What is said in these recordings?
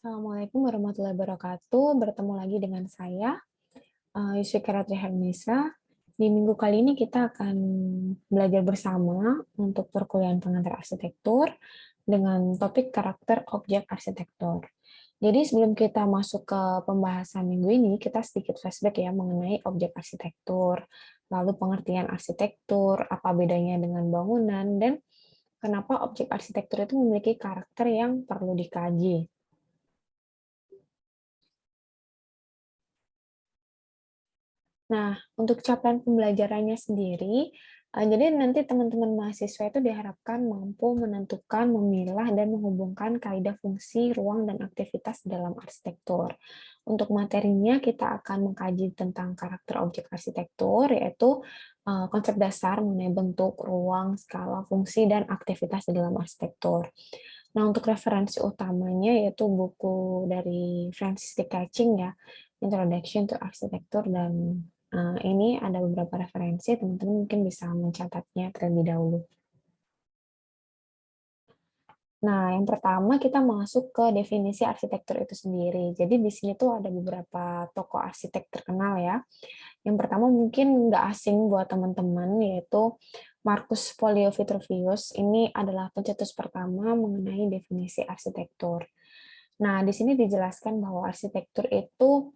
Assalamualaikum warahmatullahi wabarakatuh. Bertemu lagi dengan saya, Yusfika Ratri Hermisa. Di minggu kali ini kita akan belajar bersama untuk perkuliahan pengantar arsitektur dengan topik karakter objek arsitektur. Jadi sebelum kita masuk ke pembahasan minggu ini, kita sedikit flashback ya mengenai objek arsitektur, lalu pengertian arsitektur, apa bedanya dengan bangunan, dan kenapa objek arsitektur itu memiliki karakter yang perlu dikaji. Nah, untuk capaian pembelajarannya sendiri, jadi nanti teman-teman mahasiswa itu diharapkan mampu menentukan, memilah, dan menghubungkan kaidah fungsi, ruang, dan aktivitas dalam arsitektur. Untuk materinya, kita akan mengkaji tentang karakter objek arsitektur, yaitu konsep dasar mengenai bentuk, ruang, skala, fungsi, dan aktivitas di dalam arsitektur. Nah, untuk referensi utamanya yaitu buku dari Francis D. Catching ya, Introduction to Architecture, dan ini ada beberapa referensi, teman-teman mungkin bisa mencatatnya terlebih dahulu. Nah, yang pertama kita masuk ke definisi arsitektur itu sendiri. Jadi di sini tuh ada beberapa tokoh arsitek terkenal ya. Yang pertama mungkin nggak asing buat teman-teman, yaitu Marcus Polio Vitruvius. Ini adalah pencetus pertama mengenai definisi arsitektur. Nah, di sini dijelaskan bahwa arsitektur itu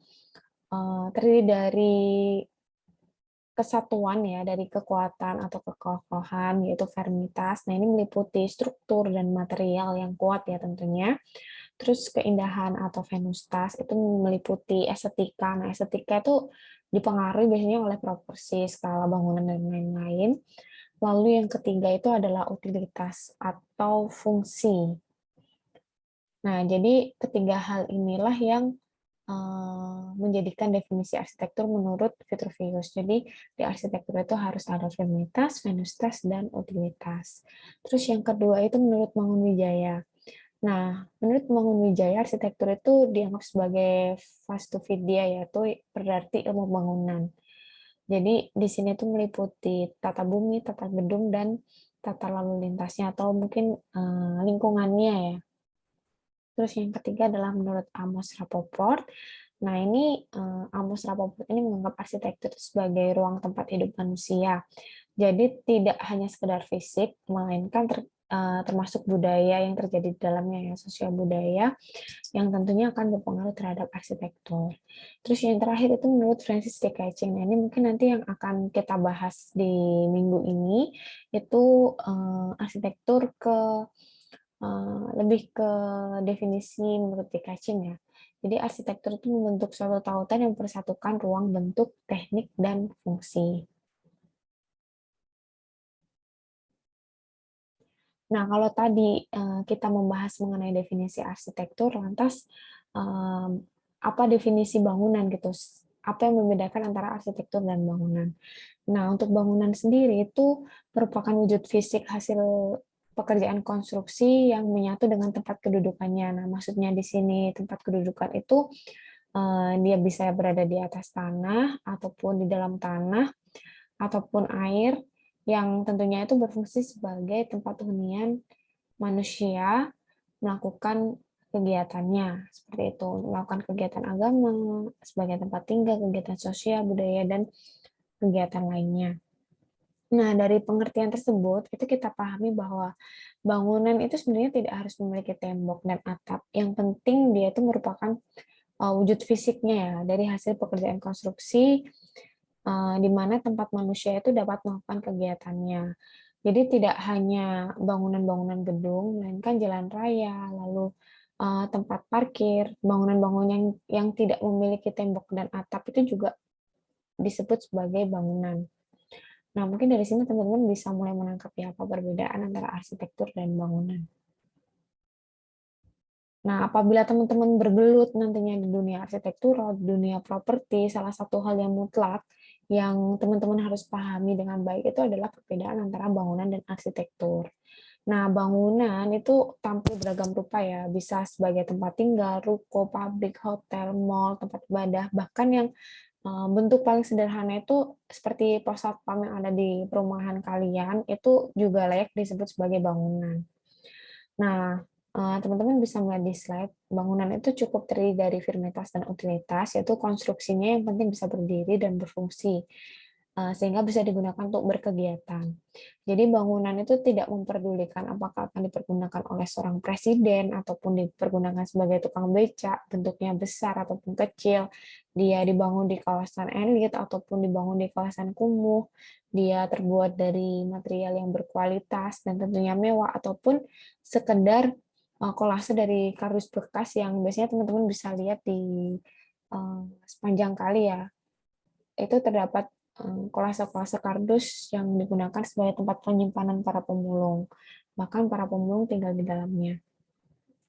terdiri dari kesatuan ya, dari kekuatan atau kekokohan, yaitu fermitas. Nah, ini meliputi struktur dan material yang kuat ya tentunya. Terus keindahan atau venustas itu meliputi estetika. Nah, estetika itu dipengaruhi biasanya oleh proporsi, skala bangunan, dan lain-lain. Lalu yang ketiga itu adalah utilitas atau fungsi. Nah, jadi ketiga hal inilah yang menjadikan definisi arsitektur menurut Vitruvius. Jadi di arsitektur itu harus ada firmitas, venustas, dan utilitas. Terus yang kedua itu menurut Mangunwijaya. Nah, menurut Mangunwijaya, arsitektur itu dianggap sebagai vastuvidya, yaitu berarti ilmu bangunan. Jadi di sini itu meliputi tata bumi, tata gedung, dan tata lalu lintasnya atau mungkin lingkungannya ya. Terus yang ketiga adalah menurut Amos Rapoport. Nah, ini Amos Rapoport ini menganggap arsitektur sebagai ruang tempat hidup manusia. Jadi tidak hanya sekedar fisik, melainkan termasuk budaya yang terjadi di dalamnya ya, sosial budaya yang tentunya akan berpengaruh terhadap arsitektur. Terus yang terakhir itu menurut Francis D. Catching. Nah, ini mungkin nanti yang akan kita bahas di minggu ini itu arsitektur lebih ke definisi menurut D. Catching ya. Jadi arsitektur itu membentuk suatu tautan yang mempersatukan ruang, bentuk, teknik, dan fungsi. Nah, kalau tadi kita membahas mengenai definisi arsitektur, lantas apa definisi bangunan gitu? Apa yang membedakan antara arsitektur dan bangunan? Nah, untuk bangunan sendiri itu merupakan wujud fisik hasil pekerjaan konstruksi yang menyatu dengan tempat kedudukannya. Nah, maksudnya di sini tempat kedudukan itu dia bisa berada di atas tanah ataupun di dalam tanah ataupun air yang tentunya itu berfungsi sebagai tempat hunian manusia melakukan kegiatannya seperti itu, melakukan kegiatan agama sebagai tempat tinggal, kegiatan sosial, budaya, dan kegiatan lainnya. Nah, dari pengertian tersebut, itu kita pahami bahwa bangunan itu sebenarnya tidak harus memiliki tembok dan atap. Yang penting dia itu merupakan wujud fisiknya ya, dari hasil pekerjaan konstruksi di mana tempat manusia itu dapat melakukan kegiatannya. Jadi tidak hanya bangunan-bangunan gedung, melainkan jalan raya, lalu tempat parkir, bangunan-bangunan yang tidak memiliki tembok dan atap itu juga disebut sebagai bangunan. Nah, mungkin dari sini teman-teman bisa mulai menangkap ya apa perbedaan antara arsitektur dan bangunan. Nah, apabila teman-teman bergelut nantinya di dunia arsitektur, di dunia properti, salah satu hal yang mutlak yang teman-teman harus pahami dengan baik itu adalah perbedaan antara bangunan dan arsitektur. Nah, bangunan itu tampil beragam rupa ya, bisa sebagai tempat tinggal, ruko, pabrik, hotel, mall, tempat ibadah, bahkan yang bentuk paling sederhana itu seperti pos satpam yang ada di perumahan kalian, itu juga layak disebut sebagai bangunan. Nah, teman-teman bisa melihat di slide, bangunan itu cukup terdiri dari firmitas dan utilitas, yaitu konstruksinya yang penting bisa berdiri dan berfungsi, sehingga bisa digunakan untuk berkegiatan. Jadi bangunan itu tidak memperdulikan apakah akan dipergunakan oleh seorang presiden ataupun dipergunakan sebagai tukang becak, bentuknya besar ataupun kecil, dia dibangun di kawasan elit ataupun dibangun di kawasan kumuh, dia terbuat dari material yang berkualitas dan tentunya mewah, ataupun sekedar kolase dari kardus bekas yang biasanya teman-teman bisa lihat di sepanjang kali ya, itu terdapat kolase-kolase kardus yang digunakan sebagai tempat penyimpanan para pemulung. Bahkan para pemulung tinggal di dalamnya.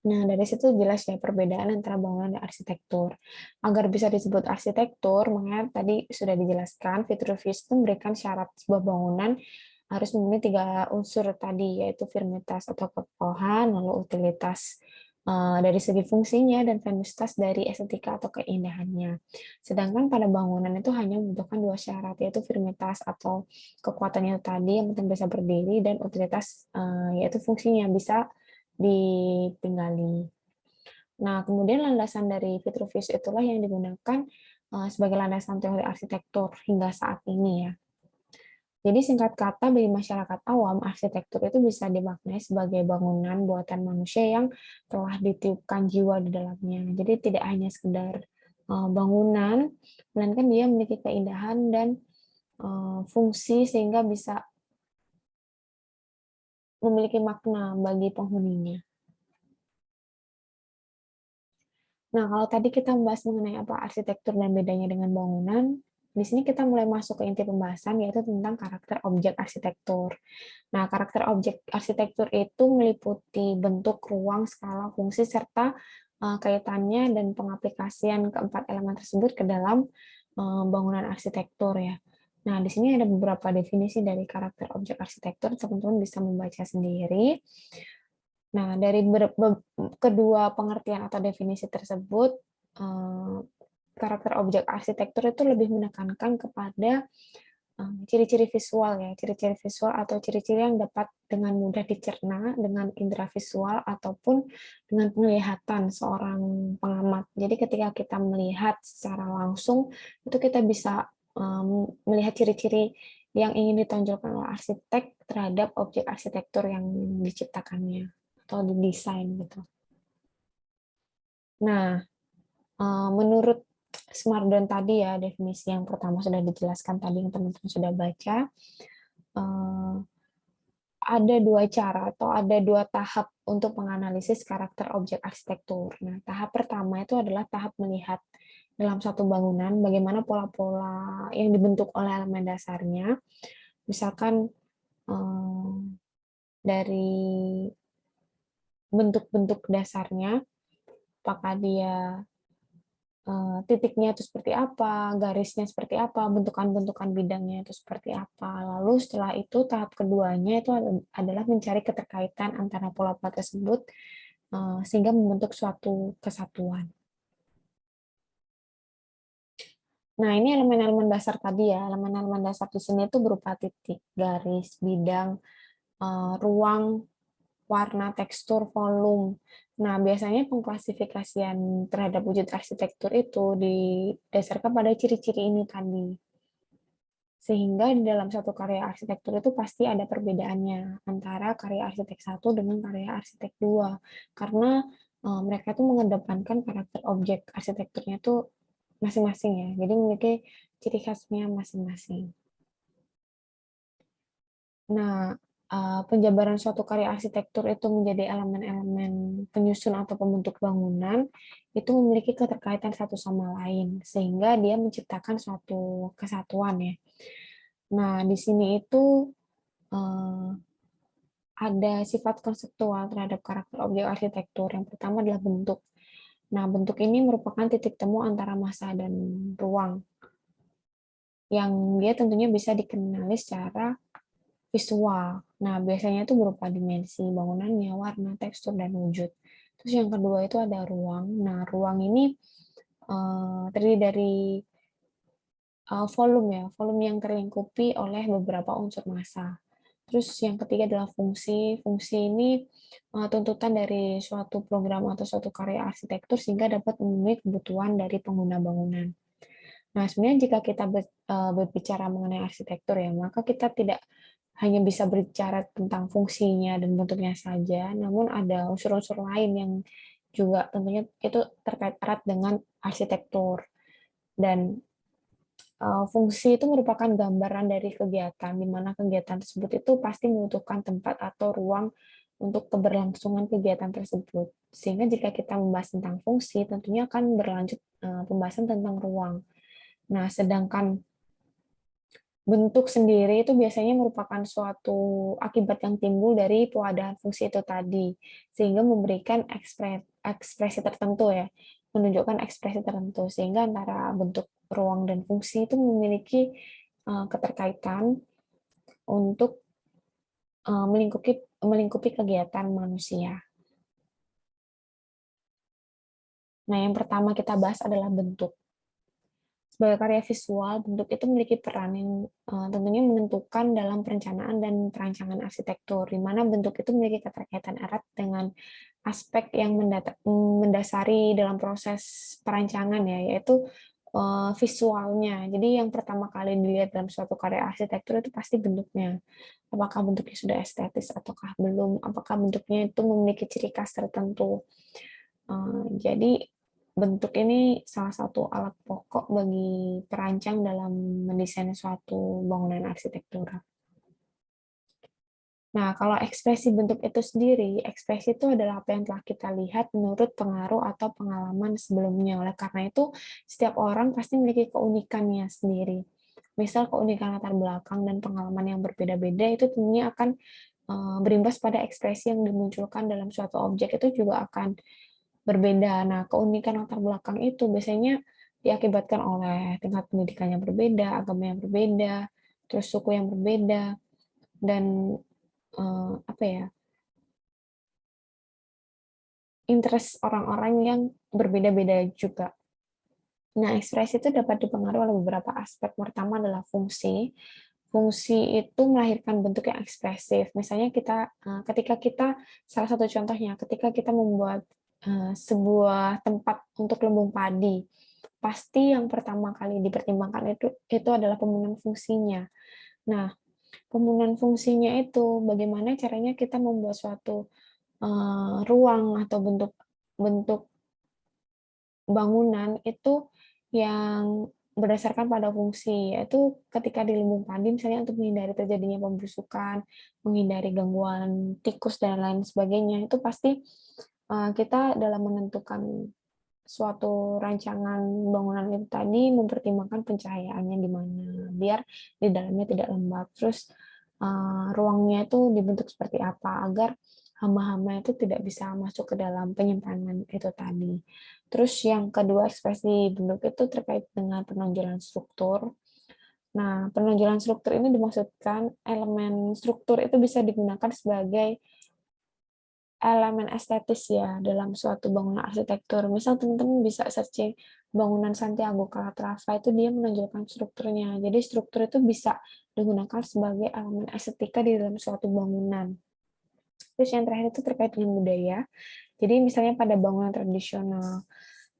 Nah, dari situ jelas ya perbedaan antara bangunan dan arsitektur. Agar bisa disebut arsitektur, makanya tadi sudah dijelaskan, Vitruvius itu memberikan syarat sebuah bangunan harus memenuhi 3 unsur tadi, yaitu firmitas atau kekokohan, lalu utilitas dari segi fungsinya, dan venusitas dari estetika atau keindahannya. Sedangkan pada bangunan itu hanya membutuhkan 2 syarat, yaitu firmitas atau kekuatannya tadi yang penting bisa berdiri, dan utilitas yaitu fungsinya bisa ditinggali. Nah, kemudian landasan dari Vitruvius itulah yang digunakan sebagai landasan teori arsitektur hingga saat ini ya. Jadi singkat kata, bagi masyarakat awam, arsitektur itu bisa dimaknai sebagai bangunan buatan manusia yang telah ditiupkan jiwa di dalamnya. Jadi tidak hanya sekedar bangunan, melainkan dia memiliki keindahan dan fungsi sehingga bisa memiliki makna bagi penghuninya. Nah, kalau tadi kita membahas mengenai apa arsitektur dan bedanya dengan bangunan, di sini kita mulai masuk ke inti pembahasan, yaitu tentang karakter objek arsitektur. Nah, karakter objek arsitektur itu meliputi bentuk, ruang, skala, fungsi, serta kaitannya dan pengaplikasian keempat elemen tersebut ke dalam bangunan arsitektur ya. Nah, di sini ada beberapa definisi dari karakter objek arsitektur, teman-teman bisa membaca sendiri. Nah, dari kedua pengertian atau definisi tersebut, karakter objek arsitektur itu lebih menekankan kepada ciri-ciri visual ya, ciri-ciri visual atau ciri-ciri yang dapat dengan mudah dicerna dengan indera visual ataupun dengan penglihatan seorang pengamat. Jadi ketika kita melihat secara langsung, itu kita bisa melihat ciri-ciri yang ingin ditonjolkan oleh arsitek terhadap objek arsitektur yang diciptakannya atau didesain gitu. Nah, menurut Smardon tadi ya, definisi yang pertama sudah dijelaskan tadi yang teman-teman sudah baca, ada 2 cara atau ada 2 tahap untuk menganalisis karakter objek arsitektur. Nah, tahap pertama itu adalah tahap melihat dalam satu bangunan bagaimana pola-pola yang dibentuk oleh elemen dasarnya. Misalkan dari bentuk-bentuk dasarnya, apakah dia titiknya itu seperti apa, garisnya seperti apa, bentukan-bentukan bidangnya itu seperti apa. Lalu setelah itu tahap keduanya itu adalah mencari keterkaitan antara pola-pola tersebut sehingga membentuk suatu kesatuan. Nah, ini elemen-elemen dasar tadi ya. Elemen-elemen dasar di sini itu berupa titik, garis, bidang, ruang, warna, tekstur, volume. Nah, biasanya pengklasifikasian terhadap wujud arsitektur itu didasarkan pada ciri-ciri ini tadi. Sehingga di dalam satu karya arsitektur itu pasti ada perbedaannya antara karya arsitek satu dengan karya arsitek dua. Karena mereka tuh mengedepankan karakter objek arsitekturnya tuh masing-masing ya. Jadi memiliki ciri khasnya masing-masing. Nah, penjabaran suatu karya arsitektur itu menjadi elemen-elemen penyusun atau pembentuk bangunan itu memiliki keterkaitan satu sama lain sehingga dia menciptakan suatu kesatuan ya. Nah, di sini itu ada sifat konseptual terhadap karakter objek arsitektur. Yang pertama adalah bentuk. Nah, bentuk ini merupakan titik temu antara massa dan ruang yang dia tentunya bisa dikenali secara visual. Nah, biasanya itu berupa dimensi bangunannya, warna, tekstur, dan wujud. Terus yang kedua itu ada ruang. Nah, ruang ini terdiri dari volume ya, volume yang terlingkupi oleh beberapa unsur massa. Terus yang ketiga adalah fungsi. Fungsi ini tuntutan dari suatu program atau suatu karya arsitektur sehingga dapat memenuhi kebutuhan dari pengguna bangunan. Nah, sebenarnya jika kita berbicara mengenai arsitektur ya, maka kita tidak hanya bisa berbicara tentang fungsinya dan bentuknya saja, namun ada unsur-unsur lain yang juga tentunya itu terkait erat dengan arsitektur. Dan fungsi itu merupakan gambaran dari kegiatan, di mana kegiatan tersebut itu pasti membutuhkan tempat atau ruang untuk keberlangsungan kegiatan tersebut. Sehingga jika kita membahas tentang fungsi, tentunya akan berlanjut pembahasan tentang ruang. Nah, sedangkan bentuk sendiri itu biasanya merupakan suatu akibat yang timbul dari pewadahan fungsi itu tadi, sehingga memberikan ekspresi tertentu ya, menunjukkan ekspresi tertentu, sehingga antara bentuk ruang dan fungsi itu memiliki keterkaitan untuk melingkupi kegiatan manusia. Nah, yang pertama kita bahas adalah bentuk. Sebagai karya visual, bentuk itu memiliki peran yang tentunya menentukan dalam perencanaan dan perancangan arsitektur, di mana bentuk itu memiliki keterkaitan erat dengan aspek yang mendasari dalam proses perancangan ya, yaitu visualnya. Jadi yang pertama kali dilihat dalam suatu karya arsitektur itu pasti bentuknya. Apakah bentuknya sudah estetis ataukah belum? Apakah bentuknya itu memiliki ciri khas tertentu? Jadi bentuk ini salah satu alat pokok bagi perancang dalam mendesain suatu bangunan arsitektur. Nah, kalau ekspresi bentuk itu sendiri, ekspresi itu adalah apa yang telah kita lihat menurut pengaruh atau pengalaman sebelumnya. Oleh karena itu, setiap orang pasti memiliki keunikannya sendiri. Misal keunikan latar belakang dan pengalaman yang berbeda-beda itu tentunya akan berimbas pada ekspresi yang dimunculkan dalam suatu objek itu juga akan berbeda. Nah, keunikan latar belakang itu biasanya diakibatkan oleh tingkat pendidikan yang berbeda, agama yang berbeda, terus suku yang berbeda, dan apa ya, interest orang-orang yang berbeda-beda juga. Nah, ekspresi itu dapat dipengaruhi oleh beberapa aspek. Pertama adalah fungsi. Fungsi itu melahirkan bentuk yang ekspresif. Misalnya ketika kita, salah satu contohnya, ketika kita membuat sebuah tempat untuk lumbung padi, pasti yang pertama kali dipertimbangkan itu adalah pemenuhan fungsinya. Nah, pemenuhan fungsinya itu bagaimana caranya kita membuat suatu ruang atau bentuk bentuk bangunan itu yang berdasarkan pada fungsi, yaitu ketika di lumbung padi misalnya untuk menghindari terjadinya pembusukan, menghindari gangguan tikus dan lain sebagainya, itu pasti kita dalam menentukan suatu rancangan bangunan itu tadi mempertimbangkan pencahayaannya di mana, biar di dalamnya tidak lembab. Terus ruangnya itu dibentuk seperti apa agar hama-hama itu tidak bisa masuk ke dalam penyimpanan itu tadi. Terus yang kedua, ekspresi bentuk itu terkait dengan penonjolan struktur. Nah, penonjolan struktur ini dimaksudkan elemen struktur itu bisa digunakan sebagai elemen estetis ya dalam suatu bangunan arsitektur. Misal teman-teman bisa searching bangunan Santiago Calatrava itu dia menonjolkan strukturnya. Jadi struktur itu bisa digunakan sebagai elemen estetika di dalam suatu bangunan. Terus yang terakhir itu terkait dengan budaya. Jadi misalnya pada bangunan tradisional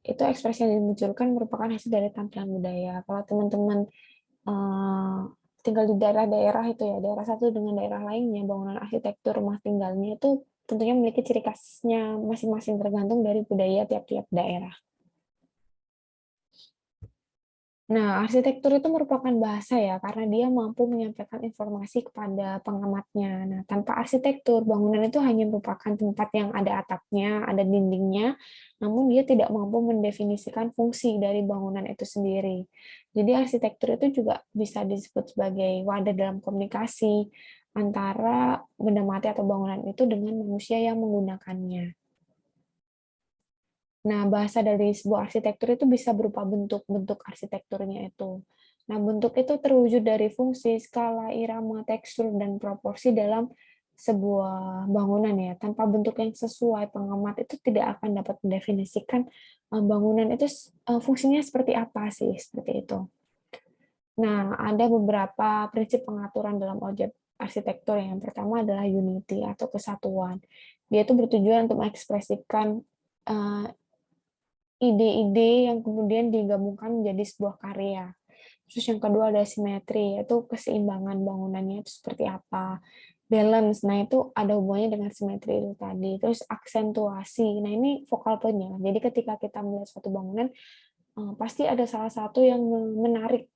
itu ekspresi yang dimunculkan merupakan hasil dari tampilan budaya. Kalau teman-teman tinggal di daerah-daerah itu ya, daerah satu dengan daerah lainnya, bangunan arsitektur rumah tinggalnya itu tentunya memiliki ciri khasnya masing-masing tergantung dari budaya tiap-tiap daerah. Nah, arsitektur itu merupakan bahasa ya, karena dia mampu menyampaikan informasi kepada pengamatnya. Nah, tanpa arsitektur, bangunan itu hanya merupakan tempat yang ada atapnya, ada dindingnya, namun dia tidak mampu mendefinisikan fungsi dari bangunan itu sendiri. Jadi, arsitektur itu juga bisa disebut sebagai wadah dalam komunikasi antara benda mati atau bangunan itu dengan manusia yang menggunakannya. Nah, bahasa dari sebuah arsitektur itu bisa berupa bentuk-bentuk arsitekturnya itu. Nah, bentuk itu terwujud dari fungsi, skala, irama, tekstur, dan proporsi dalam sebuah bangunan ya. Tanpa bentuk yang sesuai, pengamat itu tidak akan dapat mendefinisikan bangunan itu fungsinya seperti apa sih, seperti itu. Nah, ada beberapa prinsip pengaturan dalam objek arsitektur. Yang pertama adalah unity atau kesatuan. Dia itu bertujuan untuk mengekspresikan ide-ide yang kemudian digabungkan menjadi sebuah karya. Terus yang kedua ada simetri, yaitu keseimbangan bangunannya itu seperti apa. Balance, nah itu ada hubungannya dengan simetri itu tadi. Terus aksentuasi, nah ini focal point-nya. Jadi ketika kita melihat suatu bangunan, pasti ada salah satu yang menarik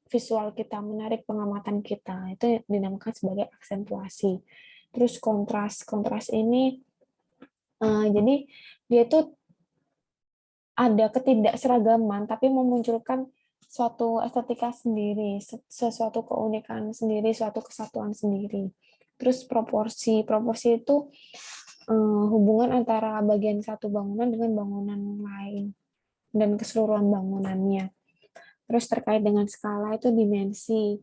visual kita, menarik pengamatan kita. Itu dinamakan sebagai aksentuasi. Terus kontras, kontras ini jadi dia itu ada ketidakseragaman, tapi memunculkan suatu estetika sendiri, sesuatu keunikan sendiri, suatu kesatuan sendiri. Terus proporsi, proporsi itu hubungan antara bagian satu bangunan dengan bangunan lain dan keseluruhan bangunannya. Terus terkait dengan skala itu dimensi,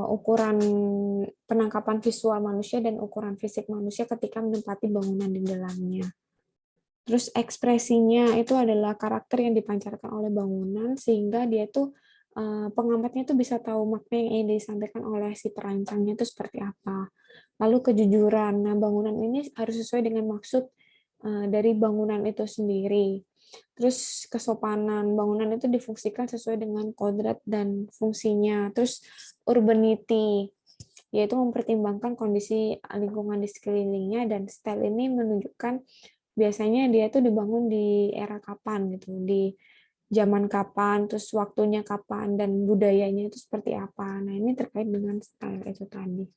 ukuran penangkapan visual manusia dan ukuran fisik manusia ketika menempati bangunan di dalamnya. Terus ekspresinya itu adalah karakter yang dipancarkan oleh bangunan sehingga dia itu pengamatnya itu bisa tahu makna yang ingin disampaikan oleh si perancangnya itu seperti apa. Lalu kejujuran. Nah, bangunan ini harus sesuai dengan maksud dari bangunan itu sendiri. Terus kesopanan. Bangunan itu difungsikan sesuai dengan kodrat dan fungsinya. Terus urbanity, yaitu mempertimbangkan kondisi lingkungan di sekelilingnya, dan style ini menunjukkan biasanya dia tuh dibangun di era kapan gitu, di zaman kapan, terus waktunya kapan, dan budayanya itu seperti apa. Nah, ini terkait dengan style itu tadi.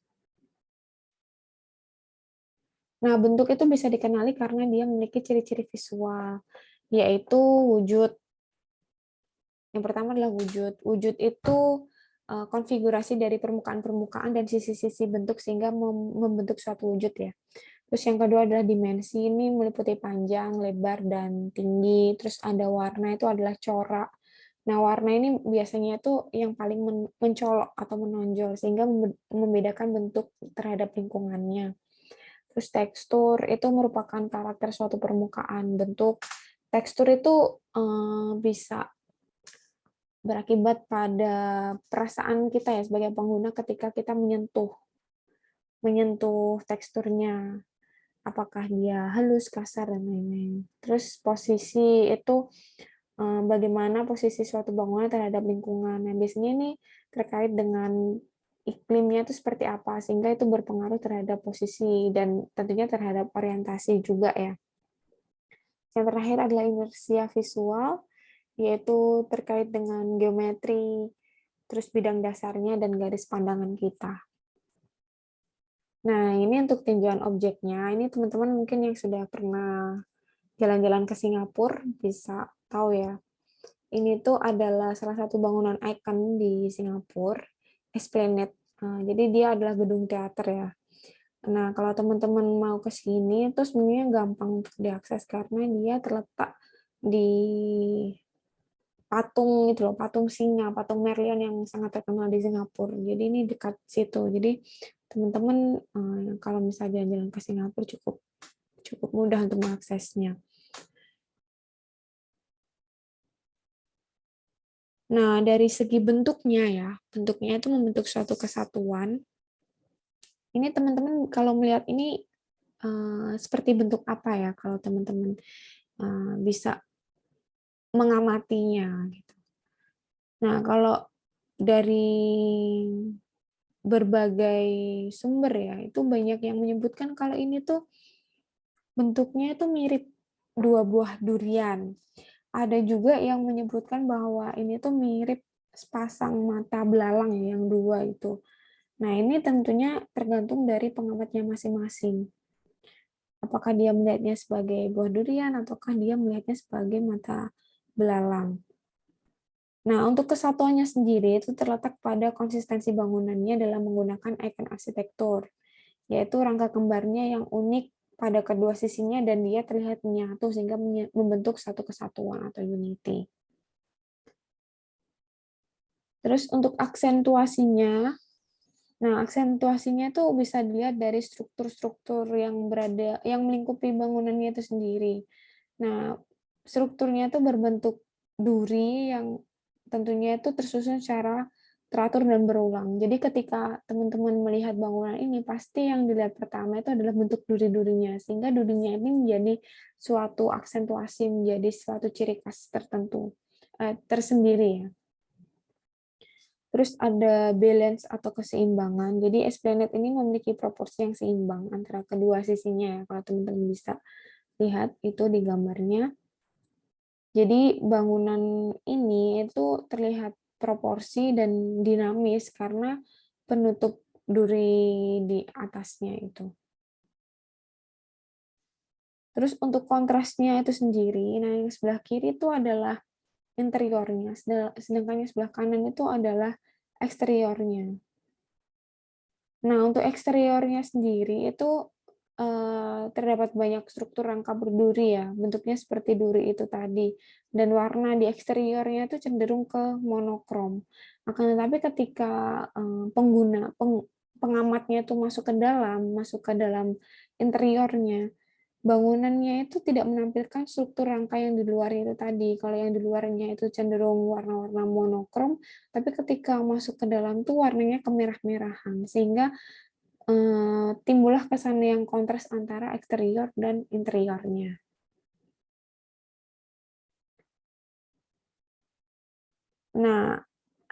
Nah, bentuk itu bisa dikenali karena dia memiliki ciri-ciri visual, yaitu wujud. Yang pertama adalah wujud. Wujud itu konfigurasi dari permukaan-permukaan dan sisi-sisi bentuk sehingga membentuk suatu wujud ya. Terus yang kedua adalah dimensi, ini meliputi panjang, lebar, dan tinggi. Terus ada warna, itu adalah corak. Nah, warna ini biasanya itu yang paling mencolok atau menonjol, sehingga membedakan bentuk terhadap lingkungannya. Terus tekstur, itu merupakan karakter suatu permukaan bentuk. Tekstur itu bisa berakibat pada perasaan kita ya sebagai pengguna ketika kita menyentuh teksturnya. Apakah dia halus, kasar, dan lain-lain. Terus posisi itu bagaimana posisi suatu bangunan terhadap lingkungan. Nah, biasanya ini terkait dengan iklimnya itu seperti apa, sehingga itu berpengaruh terhadap posisi dan tentunya terhadap orientasi juga ya. Yang terakhir adalah inersia visual, yaitu terkait dengan geometri, terus bidang dasarnya, dan garis pandangan kita. Nah, ini untuk tinjauan objeknya. Ini teman-teman mungkin yang sudah pernah jalan-jalan ke Singapura bisa tahu ya. Ini tuh adalah salah satu bangunan ikon di Singapura, Esplanade. Jadi dia adalah gedung teater ya. Nah, kalau teman-teman mau ke sini, itu sebenarnya gampang untuk diakses karena dia terletak di patung itu loh, patung singa, patung Merlion yang sangat terkenal di Singapura. Jadi ini dekat situ. Jadi teman-teman kalau misalnya jalan-jalan ke Singapura cukup cukup mudah untuk mengaksesnya. Nah, dari segi bentuknya ya, bentuknya itu membentuk suatu kesatuan. Ini teman-teman kalau melihat ini seperti bentuk apa ya kalau teman-teman bisa mengamatinya gitu. Nah, kalau dari berbagai sumber ya, itu banyak yang menyebutkan kalau ini tuh bentuknya itu mirip dua buah durian. Ada juga yang menyebutkan bahwa ini tuh mirip sepasang mata belalang ya, yang dua itu. Nah, ini tentunya tergantung dari pengamatnya masing-masing. Apakah dia melihatnya sebagai buah durian ataukah dia melihatnya sebagai mata belalang. Nah, untuk kesatuannya sendiri itu terletak pada konsistensi bangunannya dalam menggunakan ikon arsitektur, yaitu rangka kembarnya yang unik pada kedua sisinya dan dia terlihat menyatu sehingga membentuk satu kesatuan atau unity. Terus untuk aksentuasinya, nah aksentuasinya itu bisa dilihat dari struktur-struktur yang melingkupi bangunannya itu sendiri. Nah, strukturnya itu berbentuk duri yang tentunya itu tersusun secara teratur dan berulang. Jadi ketika teman-teman melihat bangunan ini, pasti yang dilihat pertama itu adalah bentuk duri-durinya, sehingga durinya ini menjadi suatu aksentuasi, menjadi suatu ciri khas tertentu, tersendiri ya. Terus ada balance atau keseimbangan. Jadi Esplanade ini memiliki proporsi yang seimbang antara kedua sisinya ya, kalau teman-teman bisa lihat itu di gambarnya. Jadi bangunan ini itu terlihat proporsi dan dinamis karena penutup duri di atasnya itu. Terus untuk kontrasnya itu sendiri, nah yang sebelah kiri itu adalah interiornya, sedangkan yang sebelah kanan itu adalah eksteriornya. Nah, untuk eksteriornya sendiri itu terdapat banyak struktur rangka berduri ya, bentuknya seperti duri itu tadi. Dan warna di eksteriornya itu cenderung ke monokrom. Akan tetapi ketika pengamatnya itu masuk ke dalam interiornya, bangunannya itu tidak menampilkan struktur rangka yang di luar itu tadi. Kalau yang di luarnya itu cenderung warna-warna monokrom, tapi ketika masuk ke dalam tuh warnanya kemerah-merahan, sehingga timbullah kesan yang kontras antara eksterior dan interiornya. Nah,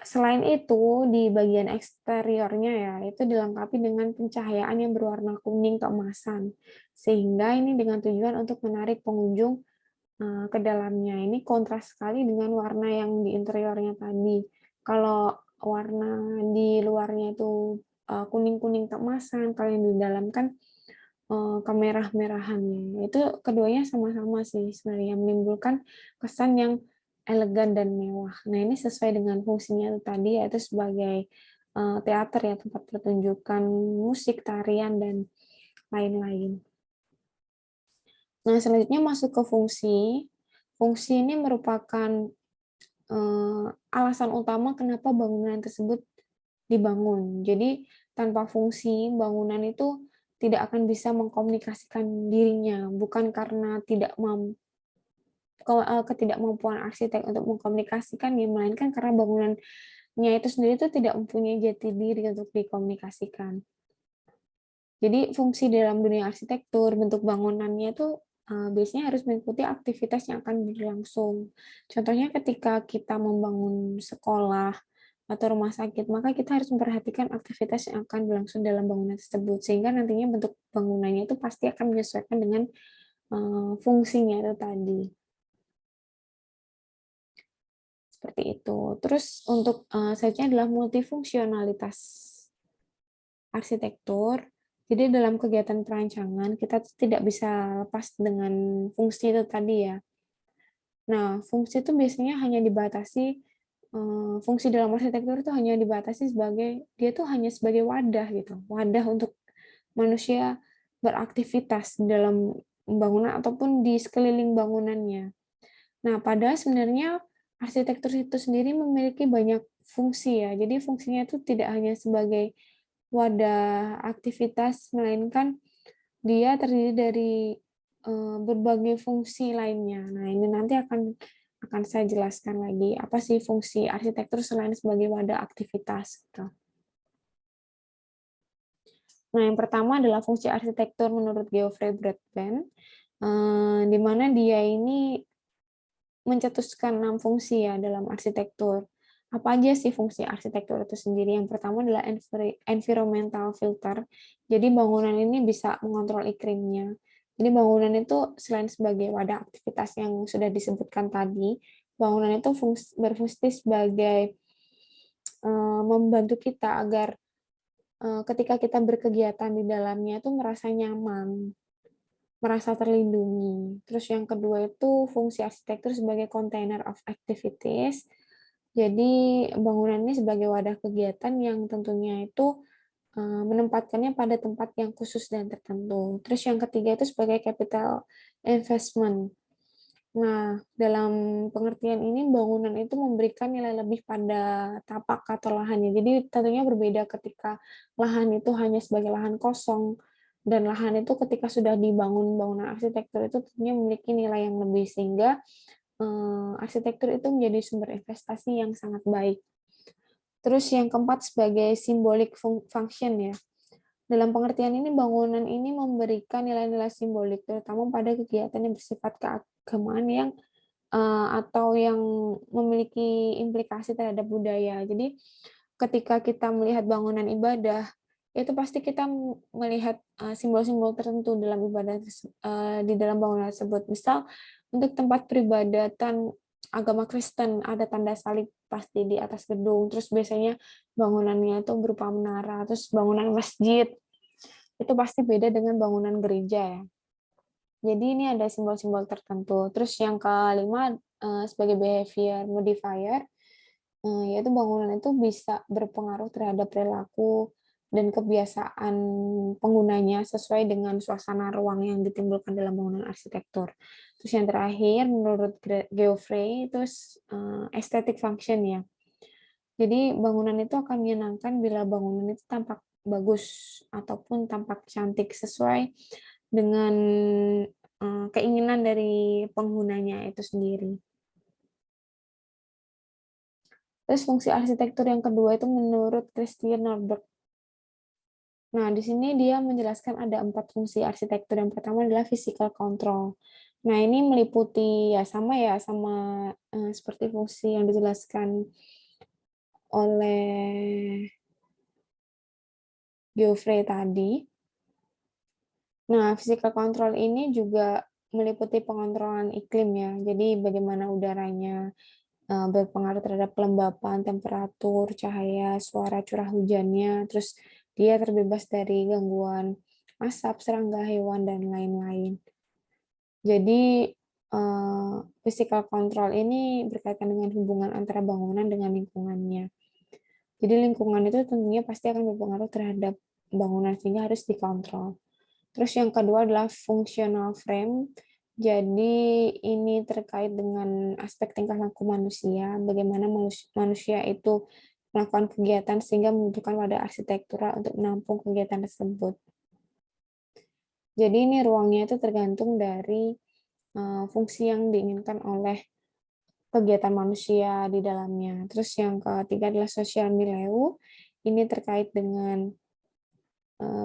selain itu, di bagian eksteriornya ya, itu dilengkapi dengan pencahayaan yang berwarna kuning keemasan, sehingga ini dengan tujuan untuk menarik pengunjung ke dalamnya. Ini kontras sekali dengan warna yang di interiornya tadi. Kalau warna di luarnya itu kuning-kuning keemasan, kalau yang di dalam kan kemerah-merahannya. Itu keduanya sama-sama sih sebenarnya menimbulkan kesan yang elegan dan mewah. Nah, ini sesuai dengan fungsinya itu tadi, yaitu sebagai teater ya, tempat pertunjukan musik, tarian, dan lain-lain. Nah, selanjutnya masuk ke fungsi. Fungsi ini merupakan alasan utama kenapa bangunan tersebut dibangun. Jadi, tanpa fungsi, bangunan itu tidak akan bisa mengkomunikasikan dirinya, bukan karena ketidakmampuan arsitek untuk mengkomunikasikan, ya, melainkan karena bangunannya itu sendiri itu tidak mempunyai jati diri untuk dikomunikasikan. Jadi fungsi dalam dunia arsitektur, bentuk bangunannya itu biasanya harus mengikuti aktivitas yang akan berlangsung. Contohnya ketika kita membangun sekolah atau rumah sakit, maka kita harus memperhatikan aktivitas yang akan berlangsung dalam bangunan tersebut, sehingga nantinya bentuk bangunannya itu pasti akan menyesuaikan dengan fungsinya itu tadi. Seperti itu. Terus untuk selanjutnya adalah multifungsionalitas arsitektur. Jadi dalam kegiatan perancangan kita tidak bisa lepas dengan fungsi itu tadi ya. Nah, fungsi itu biasanya hanya dibatasi fungsi dalam arsitektur itu hanya dibatasi sebagai dia tuh hanya sebagai wadah gitu. Wadah untuk manusia beraktivitas di dalam bangunan ataupun di sekeliling bangunannya. Nah, padahal sebenarnya arsitektur itu sendiri memiliki banyak fungsi ya. Jadi fungsinya itu tidak hanya sebagai wadah aktivitas, melainkan dia terdiri dari berbagai fungsi lainnya. Nah, ini nanti akan saya jelaskan lagi apa sih fungsi arsitektur selain sebagai wadah aktivitas gitu. Nah, yang pertama adalah fungsi arsitektur menurut Geoffrey Broadbent, di mana dia ini mencetuskan 6 fungsi ya dalam arsitektur. Apa aja sih fungsi arsitektur itu sendiri? Yang pertama adalah environmental filter. Jadi bangunan ini bisa mengontrol iklimnya. Jadi bangunan itu selain sebagai wadah aktivitas yang sudah disebutkan tadi, bangunan itu berfungsi sebagai membantu kita agar ketika kita berkegiatan di dalamnya itu merasa nyaman, merasa terlindungi. Terus yang kedua itu fungsi arsitektur sebagai container of activities. Jadi bangunan ini sebagai wadah kegiatan yang tentunya itu menempatkannya pada tempat yang khusus dan tertentu. Terus yang ketiga itu sebagai capital investment. Nah, dalam pengertian ini bangunan itu memberikan nilai lebih pada tapak atau lahannya. Jadi tentunya berbeda ketika lahan itu hanya sebagai lahan kosong dan lahan itu ketika sudah dibangun bangunan arsitektur itu tentunya memiliki nilai yang lebih, sehingga arsitektur itu menjadi sumber investasi yang sangat baik. Terus yang keempat sebagai symbolic function ya. Dalam pengertian ini, bangunan ini memberikan nilai-nilai simbolik, terutama pada kegiatan yang bersifat keagamaan yang atau yang memiliki implikasi terhadap budaya. Jadi, ketika kita melihat bangunan ibadah, itu pasti kita melihat simbol-simbol tertentu dalam ibadah di dalam bangunan tersebut. Misal, untuk tempat peribadatan agama Kristen ada tanda salib pasti di atas gedung. Terus biasanya bangunannya itu berupa menara. Terus bangunan masjid itu pasti beda dengan bangunan gereja ya. Jadi ini ada simbol-simbol tertentu. Terus yang kelima sebagai behavior modifier, yaitu bangunan itu bisa berpengaruh terhadap perilaku dan kebiasaan penggunanya sesuai dengan suasana ruang yang ditimbulkan dalam bangunan arsitektur. Terus yang terakhir menurut Geoffrey itu aesthetic function ya. Jadi bangunan itu akan menyenangkan bila bangunan itu tampak bagus ataupun tampak cantik sesuai dengan keinginan dari penggunanya itu sendiri. Terus fungsi arsitektur yang kedua itu menurut Christian Norberg. Nah, di sini dia menjelaskan ada 4 fungsi arsitektur. Yang pertama adalah physical control. Nah, ini meliputi sama seperti fungsi yang dijelaskan oleh Geoffrey tadi. Nah, physical control ini juga meliputi pengontrolan iklim ya. Jadi bagaimana udaranya berpengaruh terhadap kelembapan, temperatur, cahaya, suara, curah hujannya, terus dia terbebas dari gangguan asap, serangga, hewan, dan lain-lain. Jadi physical control ini berkaitan dengan hubungan antara bangunan dengan lingkungannya. Jadi lingkungan itu tentunya pasti akan berpengaruh terhadap bangunan sehingga harus dikontrol. Terus yang kedua adalah functional frame. Jadi ini terkait dengan aspek tingkah laku manusia, bagaimana manusia itu melakukan kegiatan sehingga membutuhkan wadah arsitektural untuk menampung kegiatan tersebut. Jadi ini ruangnya itu tergantung dari fungsi yang diinginkan oleh kegiatan manusia di dalamnya. Terus yang ketiga adalah social milieu. Ini terkait dengan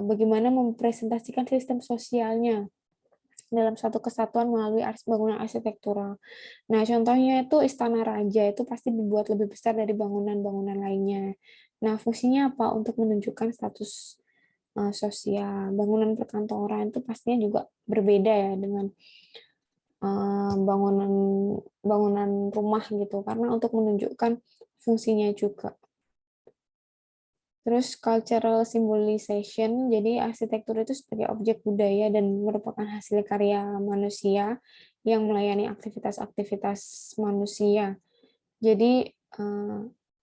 bagaimana mempresentasikan sistem sosialnya dalam satu kesatuan melalui bangunan arsitektural. Nah, contohnya itu Istana Raja itu pasti dibuat lebih besar dari bangunan-bangunan lainnya. Nah, fungsinya apa? Untuk menunjukkan status sosial. Bangunan perkantoran itu pastinya juga berbeda ya dengan bangunan bangunan rumah gitu, karena untuk menunjukkan fungsinya juga. Terus cultural symbolization, jadi arsitektur itu sebagai objek budaya dan merupakan hasil karya manusia yang melayani aktivitas-aktivitas manusia. Jadi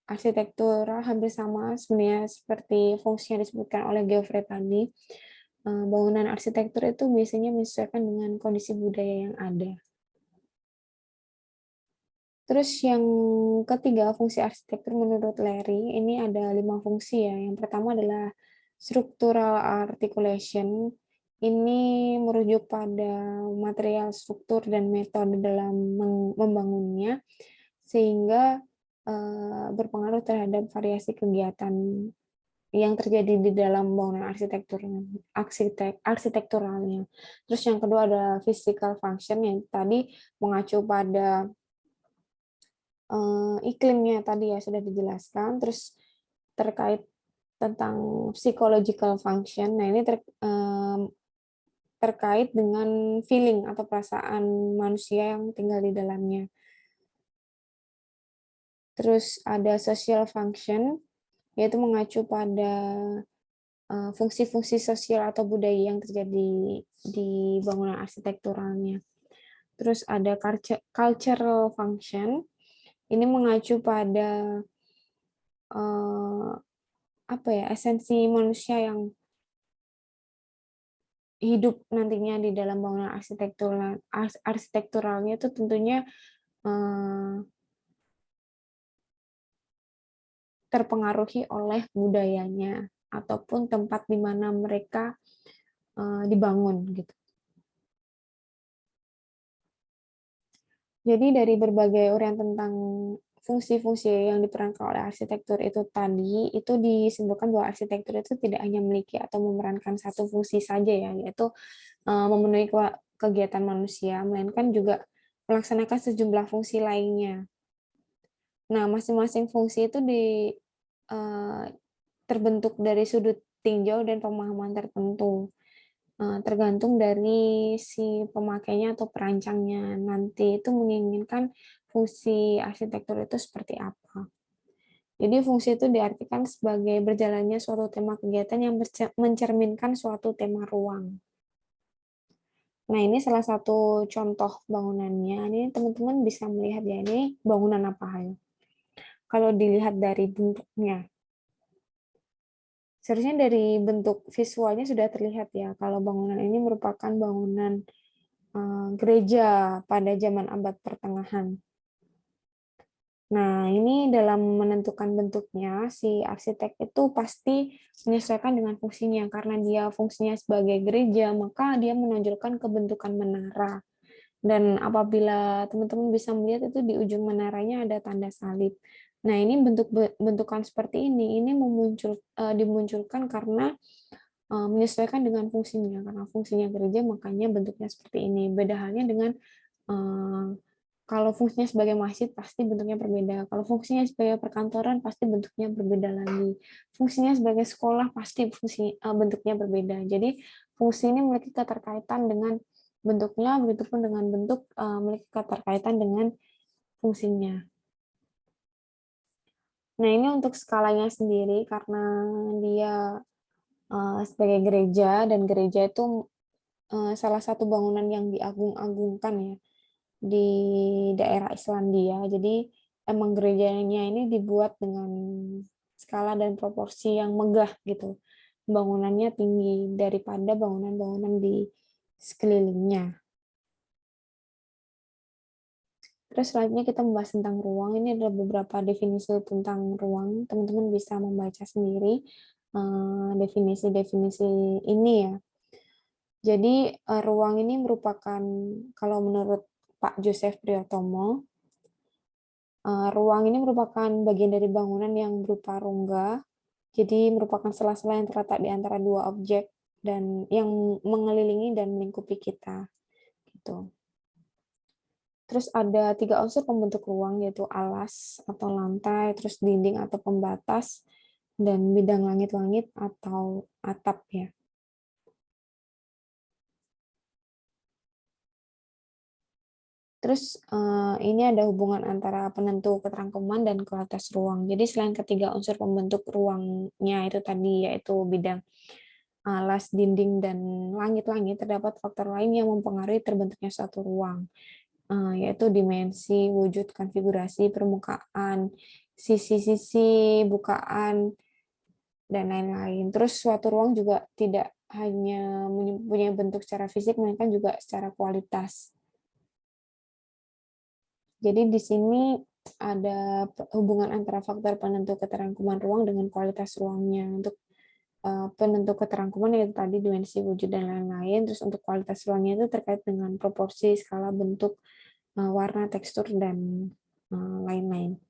arsitektur hampir sama sebenarnya seperti fungsi yang disebutkan oleh Geoffrey tadi. Bangunan arsitektur itu biasanya menyesuaikan dengan kondisi budaya yang ada. Terus yang ketiga, fungsi arsitektur menurut Larry, ini ada 5 fungsi ya. Yang pertama adalah structural articulation. Ini merujuk pada material struktur dan metode dalam membangunnya, sehingga berpengaruh terhadap variasi kegiatan yang terjadi di dalam bangunan arsitekturalnya. Terus yang kedua ada physical function yang tadi mengacu pada iklimnya tadi ya sudah dijelaskan. Terus terkait tentang psychological function, nah ini terkait dengan feeling atau perasaan manusia yang tinggal di dalamnya. Terus ada social function, yaitu mengacu pada fungsi-fungsi sosial atau budaya yang terjadi di bangunan arsitekturalnya. Terus ada cultural function, ini mengacu pada esensi manusia yang hidup nantinya di dalam bangunan arsitekturalnya itu tentunya terpengaruhi oleh budayanya ataupun tempat di mana mereka dibangun gitu. Jadi dari berbagai uraian tentang fungsi-fungsi yang diperankan oleh arsitektur itu tadi, itu disimpulkan bahwa arsitektur itu tidak hanya memiliki atau memerankan satu fungsi saja ya, yaitu memenuhi kegiatan manusia, melainkan juga melaksanakan sejumlah fungsi lainnya. Nah, masing-masing fungsi itu eh, terbentuk dari sudut tinjau dan pemahaman tertentu. Tergantung dari si pemakainya atau perancangnya nanti itu menginginkan fungsi arsitektur itu seperti apa. Jadi fungsi itu diartikan sebagai berjalannya suatu tema kegiatan yang mencerminkan suatu tema ruang. Nah, ini salah satu contoh bangunannya. Ini teman-teman bisa melihat ya, ini bangunan apa ya. Kalau dilihat dari bentuknya, seharusnya dari bentuk visualnya sudah terlihat ya, kalau bangunan ini merupakan bangunan gereja pada zaman abad pertengahan. Nah, ini dalam menentukan bentuknya, si arsitek itu pasti menyesuaikan dengan fungsinya. Karena dia fungsinya sebagai gereja, maka dia menonjolkan kebentukan menara. Dan apabila teman-teman bisa melihat itu di ujung menaranya ada tanda salib. Nah, ini bentukan seperti ini dimunculkan karena menyesuaikan dengan fungsinya. Karena fungsinya gereja, makanya bentuknya seperti ini. Beda halnya dengan eh, kalau fungsinya sebagai masjid pasti bentuknya berbeda. Kalau fungsinya sebagai perkantoran pasti bentuknya berbeda lagi. Fungsinya sebagai sekolah pasti bentuknya berbeda. Jadi fungsi ini memiliki keterkaitan dengan bentuknya, begitupun dengan bentuk memiliki keterkaitan dengan fungsinya. Nah, ini untuk skalanya sendiri karena dia sebagai gereja dan gereja itu salah satu bangunan yang diagung-agungkan ya di daerah Islandia. Jadi emang gerejanya ini dibuat dengan skala dan proporsi yang megah gitu. Bangunannya tinggi daripada bangunan-bangunan di sekelilingnya. Terus selanjutnya kita membahas tentang ruang. Ini ada beberapa definisi tentang ruang. Teman-teman bisa membaca sendiri definisi-definisi ini ya. Jadi ruang ini merupakan, kalau menurut Pak Joseph Priyotomo, ruang ini merupakan bagian dari bangunan yang berupa rongga, jadi merupakan sela-sela yang terletak di antara dua objek dan yang mengelilingi dan melingkupi kita. Gitu. Terus ada 3 unsur pembentuk ruang, yaitu alas atau lantai, terus dinding atau pembatas, dan bidang langit-langit atau atap ya. Terus ini ada hubungan antara penentu keterangkuman dan kualitas ruang. Jadi selain ketiga unsur pembentuk ruangnya itu tadi, yaitu bidang alas, dinding, dan langit-langit, terdapat faktor lain yang mempengaruhi terbentuknya suatu ruang, yaitu dimensi, wujud, konfigurasi, permukaan, sisi-sisi, bukaan, dan lain-lain. Terus suatu ruang juga tidak hanya mempunyai bentuk secara fisik, melainkan juga secara kualitas. Jadi di sini ada hubungan antara faktor penentu keterangkuman ruang dengan kualitas ruangnya. Untuk penentu keterangkuman yaitu tadi dimensi, wujud, dan lain-lain. Terus untuk kualitas ruangnya itu terkait dengan proporsi, skala, bentuk, warna, tekstur, dan lain-lain.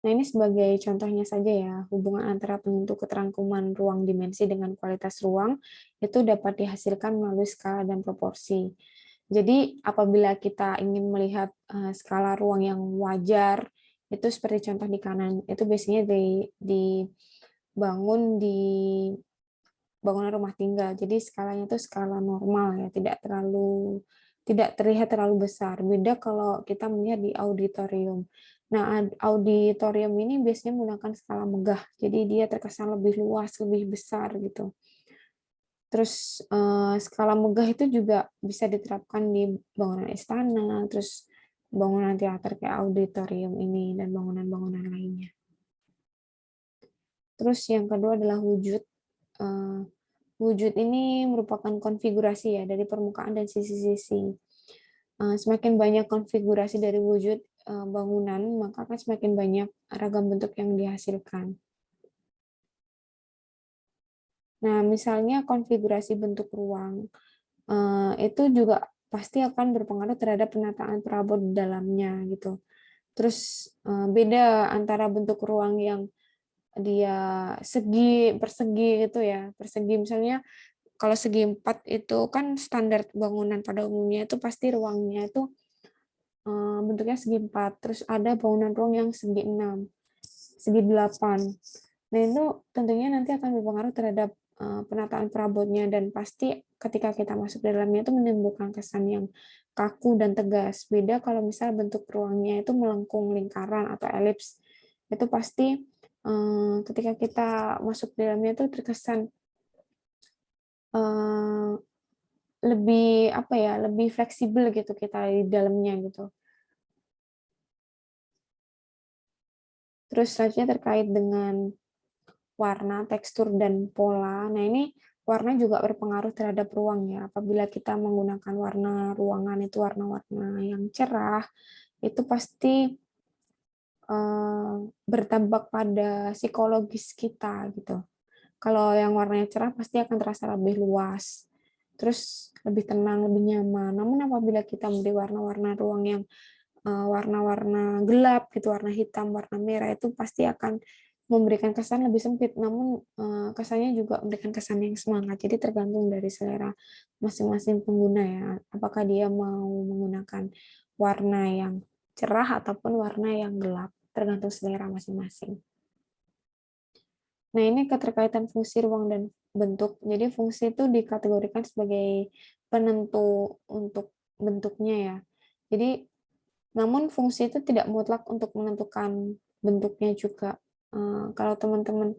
Nah, ini sebagai contohnya saja ya, hubungan antara penentu keterangkuman ruang dimensi dengan kualitas ruang itu dapat dihasilkan melalui skala dan proporsi. Jadi apabila kita ingin melihat skala ruang yang wajar, itu seperti contoh di kanan, itu biasanya dibangun di bangunan rumah tinggal. Jadi skalanya itu skala normal ya, tidak terlihat terlalu besar. Beda kalau kita melihat di auditorium. Nah, auditorium ini biasanya menggunakan skala megah. Jadi dia terkesan lebih luas, lebih besar gitu. Terus skala megah itu juga bisa diterapkan di bangunan istana, terus bangunan teater kayak auditorium ini, dan bangunan-bangunan lainnya. Terus yang kedua adalah wujud. Wujud ini merupakan konfigurasi ya dari permukaan dan sisi-sisi. Semakin banyak konfigurasi dari wujud bangunan, maka akan semakin banyak ragam bentuk yang dihasilkan. Nah, misalnya konfigurasi bentuk ruang, itu juga pasti akan berpengaruh terhadap penataan perabot di dalamnya gitu. Terus beda antara bentuk ruang yang dia persegi gitu ya. Persegi misalnya kalau segi 4 itu kan standar bangunan pada umumnya itu pasti ruangnya itu bentuknya segi 4. Terus ada bangunan ruang yang segi 6, segi 8. Nah, itu tentunya nanti akan berpengaruh terhadap penataan perabotnya dan pasti ketika kita masuk di dalamnya itu menimbulkan kesan yang kaku dan tegas. Beda kalau misal bentuk ruangnya itu melengkung lingkaran atau elips. Itu pasti ketika kita masuk di dalamnya itu terkesan eh, lebih apa ya, lebih fleksibel gitu kita di dalamnya gitu. Terus selanjutnya terkait dengan warna, tekstur, dan pola. Nah, ini warna juga berpengaruh terhadap ruang ya. Apabila kita menggunakan warna ruangan itu warna-warna yang cerah, itu pasti berdampak pada psikologis kita gitu. Kalau yang warnanya cerah pasti akan terasa lebih luas, terus lebih tenang, lebih nyaman. Namun apabila kita memberi warna-warna ruang yang warna-warna gelap gitu, warna hitam, warna merah itu pasti akan memberikan kesan lebih sempit, namun kesannya juga memberikan kesan yang semangat. Jadi tergantung dari selera masing-masing pengguna ya, apakah dia mau menggunakan warna yang cerah ataupun warna yang gelap, tergantung selera masing-masing. Nah, ini keterkaitan fungsi ruang dan bentuk. Jadi fungsi itu dikategorikan sebagai penentu untuk bentuknya ya. Jadi namun fungsi itu tidak mutlak untuk menentukan bentuknya juga. Kalau teman-teman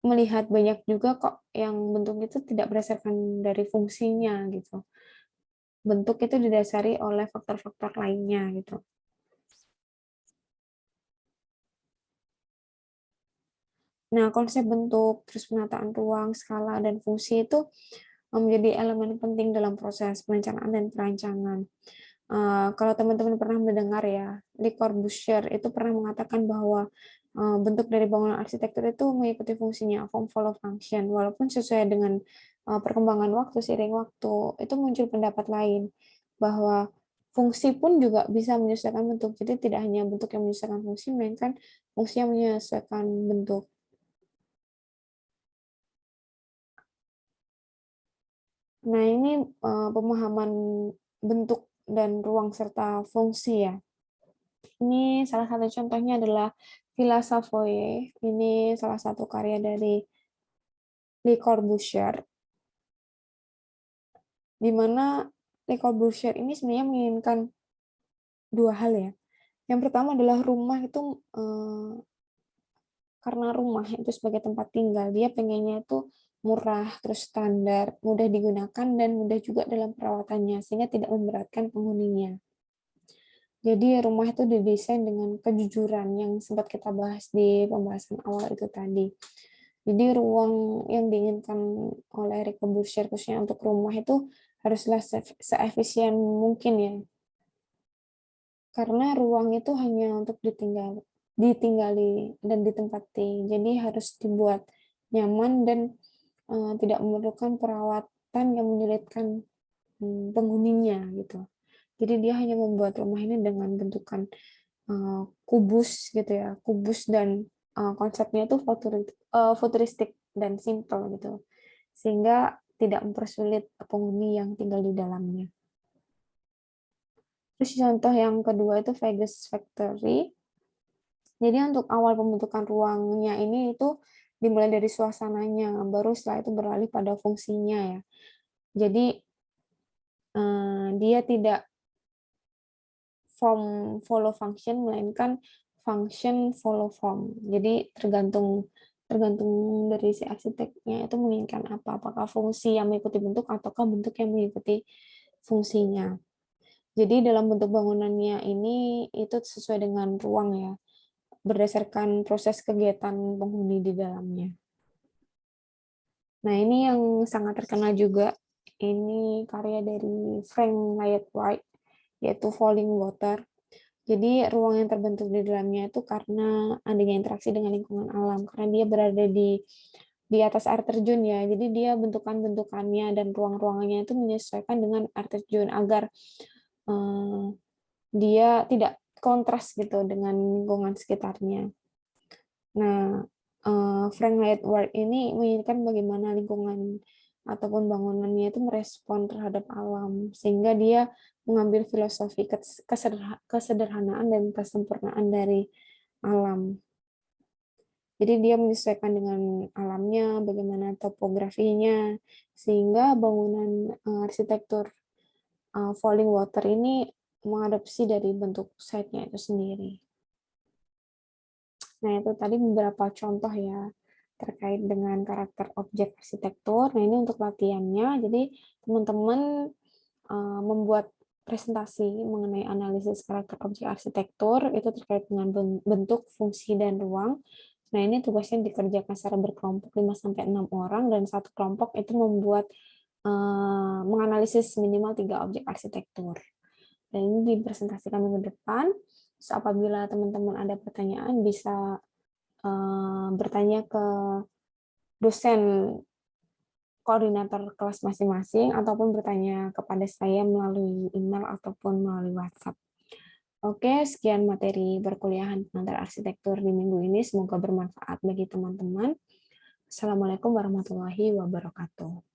melihat banyak juga kok yang bentuk itu tidak berdasarkan dari fungsinya gitu. Bentuk itu didasari oleh faktor-faktor lainnya gitu. Nah, konsep bentuk, terus penataan ruang, skala, dan fungsi itu menjadi elemen penting dalam proses perencanaan dan perancangan. Kalau teman-teman pernah mendengar ya, Le Corbusier itu pernah mengatakan bahwa bentuk dari bangunan arsitektur itu mengikuti fungsinya, form follow function. Walaupun sesuai dengan perkembangan waktu, seiring waktu, itu muncul pendapat lain bahwa fungsi pun juga bisa menyesuaikan bentuk. Jadi tidak hanya bentuk yang menyesuaikan fungsi, melainkan fungsi yang menyesuaikan bentuk. Nah, ini pemahaman bentuk dan ruang serta fungsi ya. Ini salah satu contohnya adalah Villa Savoye. Ini salah satu karya dari Le Corbusier, di mana Le Corbusier ini sebenarnya menginginkan dua hal ya. Yang pertama adalah rumah itu karena rumah itu sebagai tempat tinggal, dia pengennya itu murah, terus standar, mudah digunakan, dan mudah juga dalam perawatannya, sehingga tidak memberatkan penghuninya. Jadi rumah itu didesain dengan kejujuran yang sempat kita bahas di pembahasan awal itu tadi. Jadi ruang yang diinginkan oleh Eric Corbusier khususnya untuk rumah itu haruslah seefisien mungkin ya. Karena ruang itu hanya untuk ditinggali dan ditempati. Jadi harus dibuat nyaman dan tidak memerlukan perawatan yang menyulitkan penghuninya gitu. Jadi dia hanya membuat rumah ini dengan bentukan kubus gitu ya, kubus dan konsepnya itu futuristik dan simple gitu, sehingga tidak mempersulit penghuni yang tinggal di dalamnya. Terus contoh yang kedua itu Vegas Factory. Jadi untuk awal pembentukan ruangnya ini itu dimulai dari suasananya, baru setelah itu beralih pada fungsinya ya. Jadi dia tidak form follow function, melainkan function follow form. Jadi tergantung tergantung dari si arsiteknya itu menginginkan apa, apakah fungsi yang mengikuti bentuk ataukah bentuk yang mengikuti fungsinya. Jadi dalam bentuk bangunannya ini itu sesuai dengan ruang ya, berdasarkan proses kegiatan penghuni di dalamnya. Nah, ini yang sangat terkenal juga. Ini karya dari Frank Lloyd Wright, yaitu Falling Water. Jadi ruang yang terbentuk di dalamnya itu karena adanya interaksi dengan lingkungan alam, karena dia berada di atas air terjun ya. Jadi dia bentukan-bentukannya dan ruang-ruangannya itu menyesuaikan dengan air terjun agar dia tidak kontras gitu dengan lingkungan sekitarnya. Nah, Frank Lloyd Wright ini menginginkan bagaimana lingkungan ataupun bangunannya itu merespon terhadap alam, sehingga dia mengambil filosofi kesederhanaan dan kesempurnaan dari alam. Jadi dia menyesuaikan dengan alamnya, bagaimana topografinya, sehingga bangunan arsitektur falling water ini mengadopsi dari bentuk site-nya itu sendiri. Nah, itu tadi beberapa contoh ya terkait dengan karakter objek arsitektur. Nah, ini untuk latihannya. Jadi, teman-teman membuat presentasi mengenai analisis karakter objek arsitektur itu terkait dengan bentuk, fungsi, dan ruang. Nah, ini tugasnya dikerjakan secara berkelompok 5-6 orang, dan satu kelompok itu membuat menganalisis minimal 3 objek arsitektur. Dan ini dipresentasikan minggu depan. So, apabila teman-teman ada pertanyaan, bisa bertanya ke dosen koordinator kelas masing-masing, ataupun bertanya kepada saya melalui email ataupun melalui WhatsApp. Oke, sekian materi perkuliahan pengantar arsitektur di minggu ini. Semoga bermanfaat bagi teman-teman. Assalamualaikum warahmatullahi wabarakatuh.